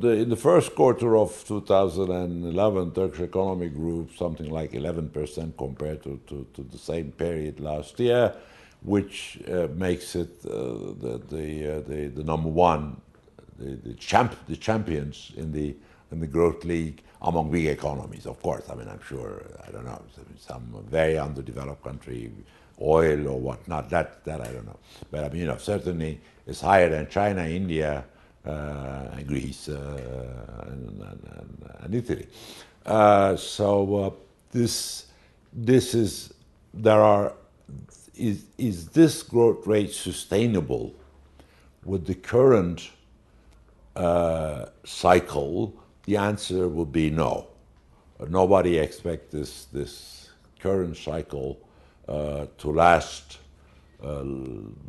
In the first quarter of 2011, Turkish economy grew something like 11% compared to the same period last year, which makes it the number one, the champions in the growth league among big economies. Of course, I mean, I'm sure, I don't know, some very underdeveloped country, oil or whatnot, that I don't know. But I mean, certainly it's higher than China, India, and Greece, and Italy. Is this growth rate sustainable with the current cycle? The answer would be no. Nobody expects this current cycle to last a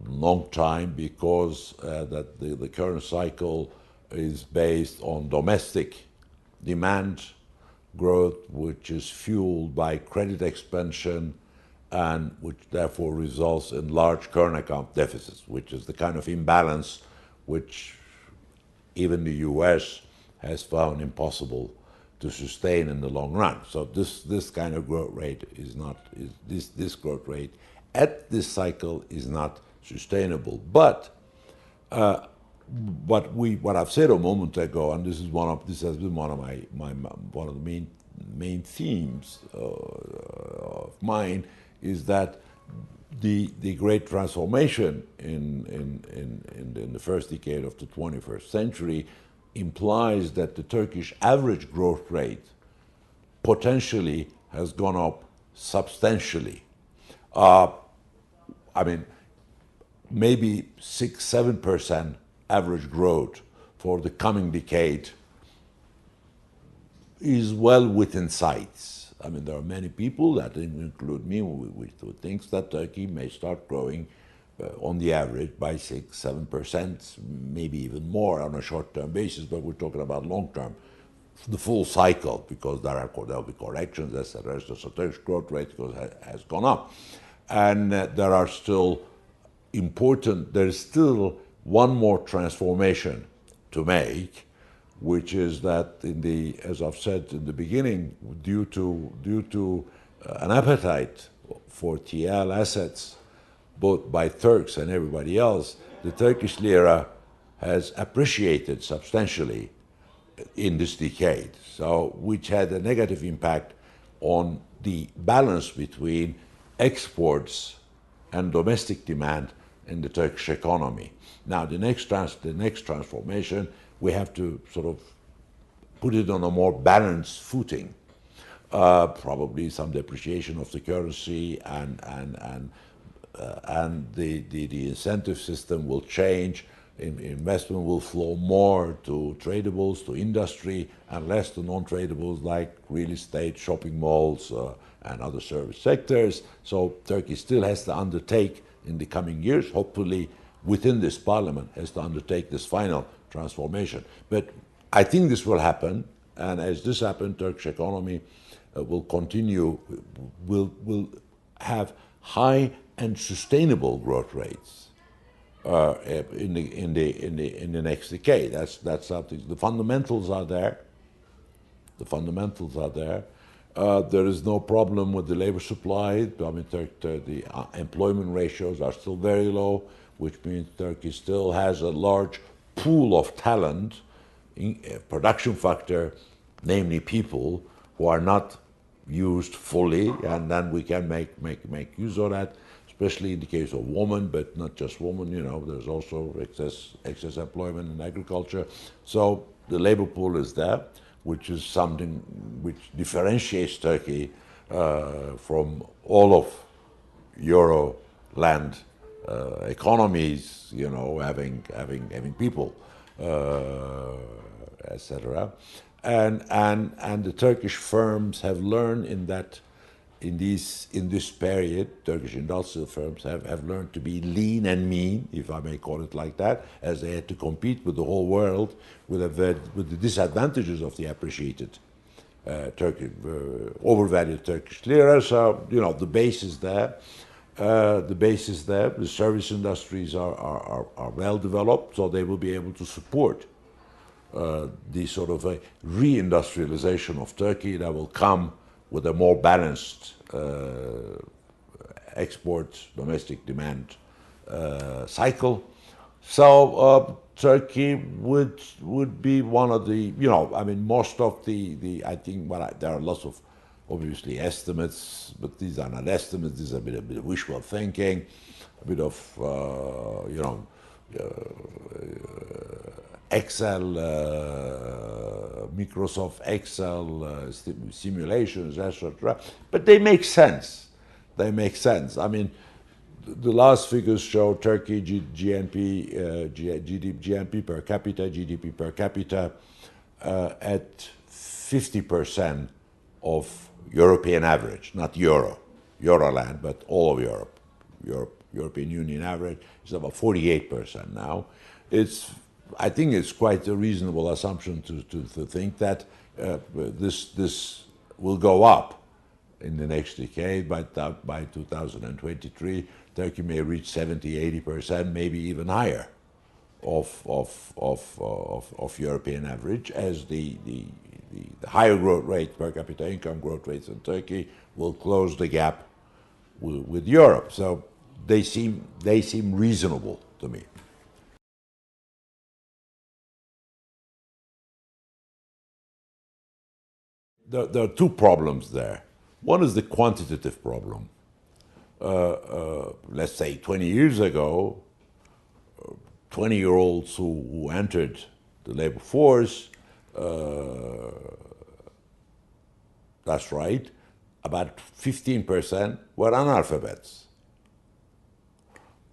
long time, because that the current cycle is based on domestic demand growth, which is fueled by credit expansion, and which therefore results in large current account deficits, which is the kind of imbalance which even the US has found impossible to sustain in the long run. So this kind of growth rate this growth rate at this cycle is not sustainable. But what I've said a moment ago, and this has been one of the main themes of mine, is that the great transformation in the first decade of the 21st century implies that the Turkish average growth rate potentially has gone up substantially. I mean, maybe 6-7% average growth for the coming decade is well within sight. I mean, there are many people, that include me, who thinks that Turkey may start growing on the average by 6-7%, maybe even more on a short-term basis, but we're talking about long-term, the full cycle, because there'll be corrections, etc. So Turkish growth rate has gone up. And there is still one more transformation to make, which is that as I've said in the beginning, due to an appetite for TL assets, both by Turks and everybody else, the Turkish lira has appreciated substantially in this decade, which had a negative impact on the balance between exports and domestic demand in the Turkish economy. Now, the next transformation, we have to sort of put it on a more balanced footing. Probably some depreciation of the currency, and the incentive system will change. Investment will flow more to tradables, to industry, and less to non-tradables like real estate, shopping malls, and other service sectors. So Turkey still has to undertake in the coming years, hopefully within this parliament, has to undertake this final transformation. But I think this will happen, and as this happens, Turkish economy will have high and sustainable growth rates in the next decade. That's something. The fundamentals are there. There is no problem with the labor supply. I mean, the employment ratios are still very low, which means Turkey still has a large pool of talent, production factor, namely people who are not used fully, and then we can make use of that, especially in the case of women, but not just women. There's also excess employment in agriculture. So the labor pool is there, which is something which differentiates Turkey from all of Euro land economies, having people, etc. And the Turkish firms have learned in this period, Turkish industrial firms have learned to be lean and mean, if I may call it like that, as they had to compete with the whole world with the disadvantages of the appreciated overvalued Turkish lira. So the base is there. The service industries are well developed, so they will be able to support the sort of a reindustrialization of Turkey that will come with a more balanced export, domestic demand cycle. So Turkey would be one of the, I mean, most of the I think, there are lots of obviously estimates, but these are not estimates. These are a bit of wishful thinking, a bit of Excel, Microsoft Excel simulations, etc. But they make sense. They make sense. I mean, the last figures show Turkey GDP per capita, GDP per capita at 50% of European average, not Euroland, but all of Europe. European Union average is about 48% now. I think it's quite a reasonable assumption to think that this will go up in the next decade. By 2023, Turkey may reach 70-80%, maybe even higher, of European average, as the higher growth rate, per capita income growth rates in Turkey will close the gap with Europe. So they seem reasonable to me. There are two problems there. One is the quantitative problem. Let's say 20 years ago, 20-year-olds who entered the labor force, that's right, about 15% were analphabets.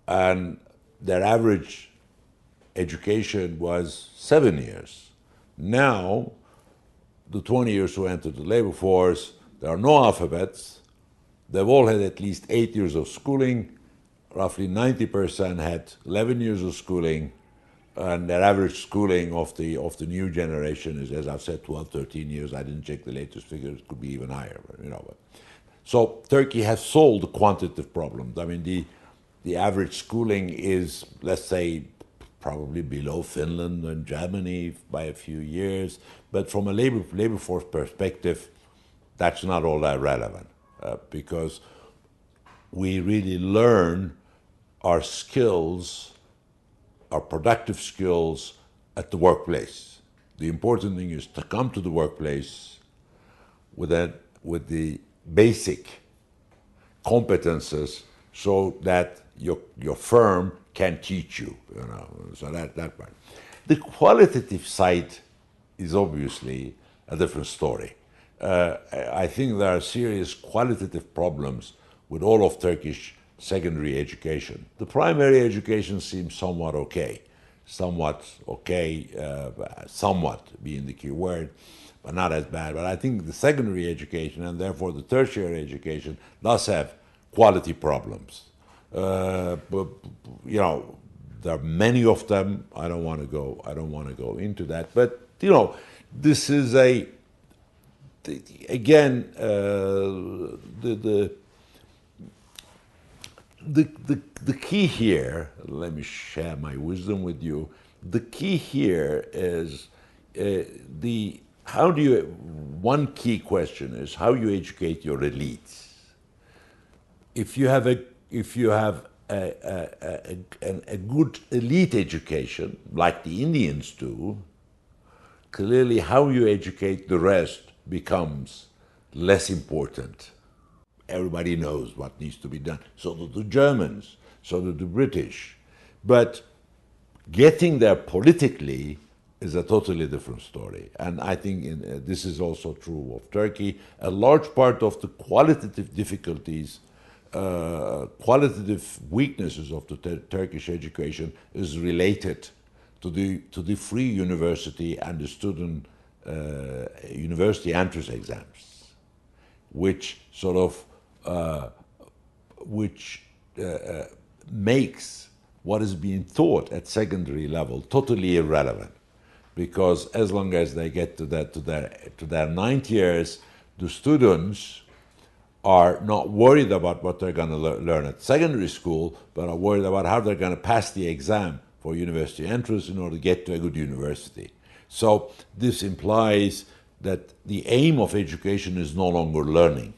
And their average education was 7 years. Now, the 20 years who entered the labor force, there are no alphabets. They've all had at least 8 years of schooling. Roughly 90% had 11 years of schooling. And their average schooling of the new generation is, as I've said, 12, 13 years. I didn't check the latest figures. It could be even higher. So Turkey has solved the quantitative problems. I mean, the average schooling is, let's say, probably below Finland and Germany by a few years. But from a labor force perspective, that's not all that relevant because we really learn our skills, our productive skills at the workplace. The important thing is to come to the workplace with the basic competences so that your firm can teach you. So that part. The qualitative side is obviously a different story. I think there are serious qualitative problems with all of Turkish secondary education. The primary education seems somewhat okay. Somewhat being the key word, but not as bad. But I think the secondary education and therefore the tertiary education does have quality problems. But there are many of them. I don't want to go into that. But this is the key here. Let me share my wisdom with you. The key here is one key question is how you educate your elites. If you have a good elite education, like the Indians do, clearly how you educate the rest becomes less important. Everybody knows what needs to be done. So do the Germans, so do the British. But getting there politically is a totally different story. And I think this is also true of Turkey. A large part of the qualitative difficulties, qualitative weaknesses of the Turkish education is related to the free university and the student university entrance exams, which sort of makes what is being taught at secondary level totally irrelevant, because as long as they get to their 9th years, the students are not worried about what they're going to learn at secondary school, but are worried about how they're going to pass the exam for university entrance in order to get to a good university. So this implies that the aim of education is no longer learning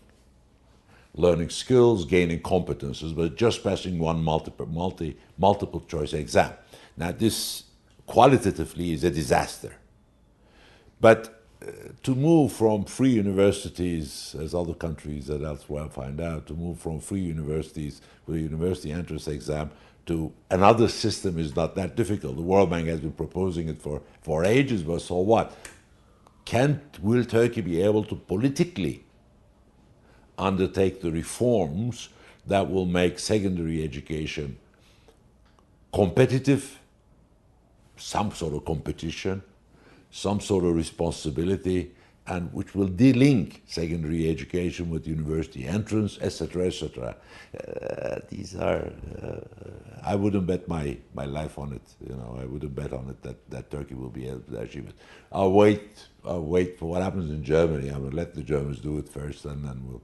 skills, gaining competences, but just passing one multiple choice exam. Now this qualitatively is a disaster. But to move from free universities, as other countries that elsewhere find out, to move from free universities with a university entrance exam to another system is not that difficult. The World Bank has been proposing it for ages, but so what? Will Turkey be able to politically undertake the reforms that will make secondary education competitive, some sort of competition, some sort of responsibility, and which will de-link secondary education with university entrance, etc., etc. These are, I wouldn't bet my life on it. You know, I wouldn't bet on it that Turkey will be able to achieve it. I'll wait for what happens in Germany. I will let the Germans do it first, and then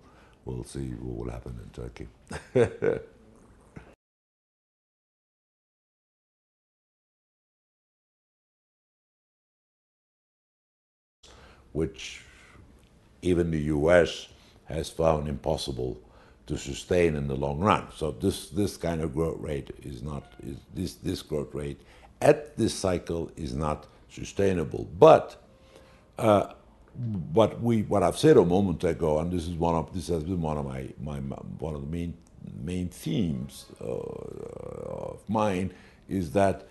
we'll see what will happen in Turkey. Which even the US has found impossible to sustain in the long run. So this kind of growth rate this growth rate at this cycle is not sustainable. But what I've said a moment ago, and this has been one of one of the main themes of mine, is that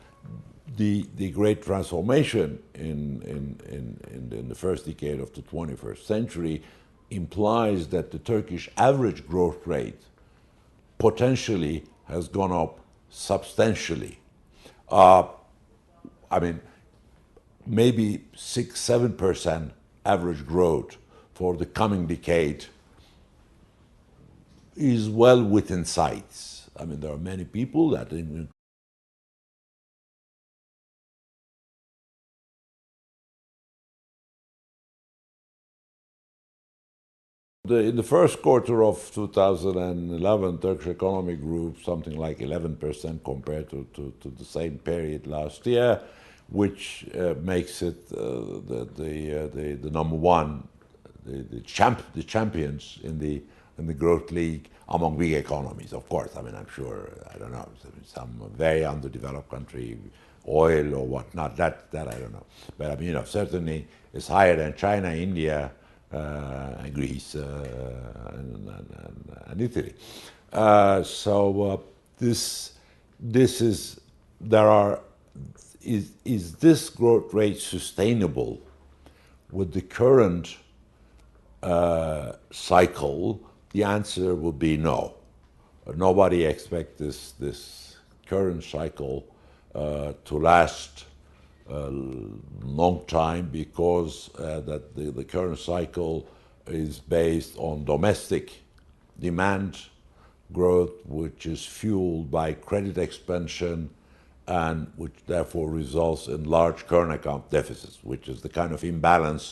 the great transformation in the first decade of the 21st century implies that the Turkish average growth rate potentially has gone up substantially. I mean, maybe 6-7% average growth for the coming decade is well within sight. I mean, there are many people that in the first quarter of 2011, Turkish economy grew something like 11% compared to the same period last year, which makes it the number one, the champions in the growth league among big economies. Of course, I mean, I'm sure, I don't know, some very underdeveloped country, oil or whatnot, that I don't know. But I mean, you know, certainly it's higher than China, India, and Greece, and Italy. Is this growth rate sustainable with the current cycle? The answer would be no. Nobody expects this current cycle to last a long time, because that the current cycle is based on domestic demand growth, which is fueled by credit expansion, and which therefore results in large current account deficits, which is the kind of imbalance